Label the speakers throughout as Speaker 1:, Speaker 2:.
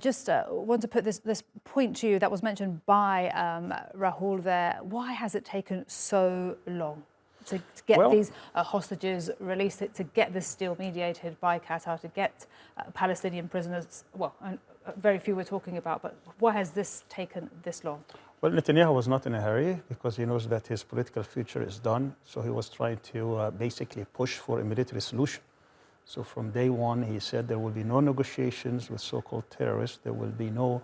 Speaker 1: Just want to put this point to you that was mentioned by Rahul there. Why has it taken so long to get these hostages released, to get this deal mediated by Qatar, to get Palestinian prisoners? Well, very few we're talking about, but why has this taken this long?
Speaker 2: Well, Netanyahu was not in a hurry because he knows that his political future is done. So he was trying to basically push for a military solution. So from day one, he said there will be no negotiations with so-called terrorists. There will be no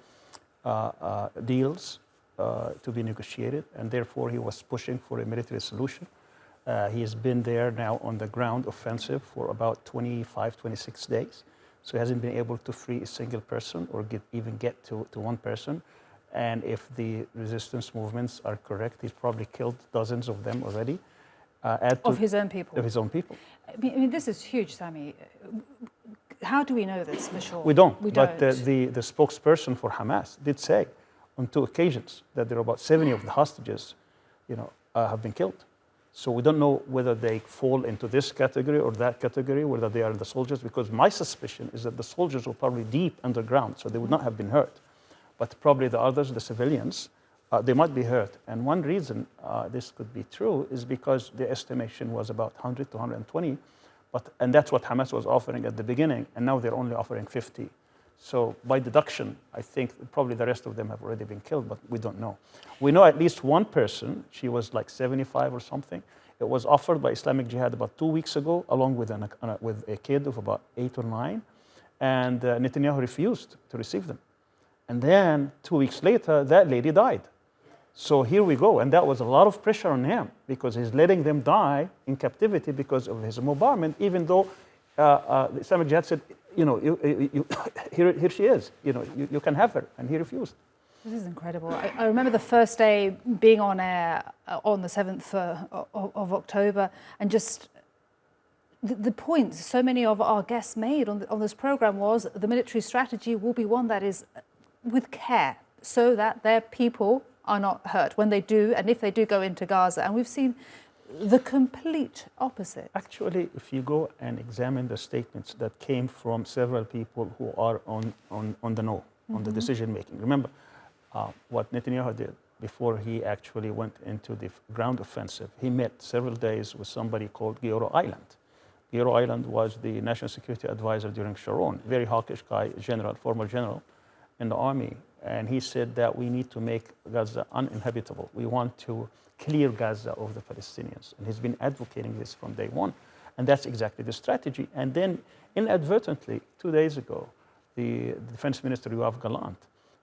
Speaker 2: deals to be negotiated. And therefore, he was pushing for a military solution. He has been there now on the ground offensive for about 25, 26 days. So he hasn't been able to free a single person or even get to one person. And if the resistance movements are correct, he's probably killed dozens of them already.
Speaker 1: Of his own people?
Speaker 2: Of his own people.
Speaker 1: I mean, this is huge, Sami. How do we know this for sure?
Speaker 2: We don't. But the spokesperson for Hamas did say on 2 occasions that there are about 70 of the hostages, have been killed. So we don't know whether they fall into this category or that category, whether they are the soldiers, because my suspicion is that the soldiers were probably deep underground, so they would not have been hurt. But probably the others, the civilians, they might be hurt. And one reason this could be true is because the estimation was about 100 to 120, and that's what Hamas was offering at the beginning, and now they're only offering 50. So by deduction, I think probably the rest of them have already been killed, but we don't know. We know at least one person, she was like 75 or something. It was offered by Islamic Jihad about 2 weeks ago, along with a kid of about 8 or 9, and Netanyahu refused to receive them. And then 2 weeks later, that lady died. So here we go, and that was a lot of pressure on him because he's letting them die in captivity because of his bombardment, even though the Islamic Jihad said, here she is, you can have her, and he refused.
Speaker 1: This is incredible. I remember the first day being on air on the 7th of October, and just the point so many of our guests made on this program was the military strategy will be one that is with care so that their people are not hurt when they do, and if they do go into Gaza. And we've seen the complete opposite.
Speaker 2: Actually, if you go and examine the statements that came from several people who are on the know, on the decision making. Remember what Netanyahu did before he actually went into the ground offensive. He met several days with somebody called Gioro Island. Gioro Island was the national security advisor during Sharon, very hawkish guy, general, former general in the army. And he said that we need to make Gaza uninhabitable. We want to clear Gaza of the Palestinians. And he's been advocating this from day one. And that's exactly the strategy. And then inadvertently, 2 days ago, the defense minister, Yoav Gallant,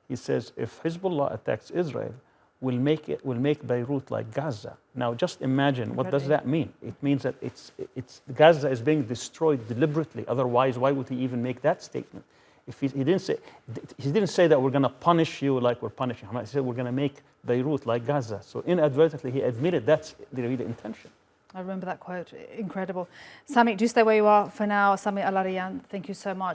Speaker 2: he says, if Hezbollah attacks Israel, we'll make Beirut like Gaza. Now, just imagine, what does that mean? It means that Gaza is being destroyed deliberately. Otherwise, why would he even make that statement? If he didn't say that we're going to punish you like we're punishing Hamas. He said we're going to make Beirut like Gaza. So inadvertently, he admitted that's the real intention.
Speaker 1: I remember that quote. Incredible. Sami, do stay where you are for now. Sami Al-Arian, thank you so much.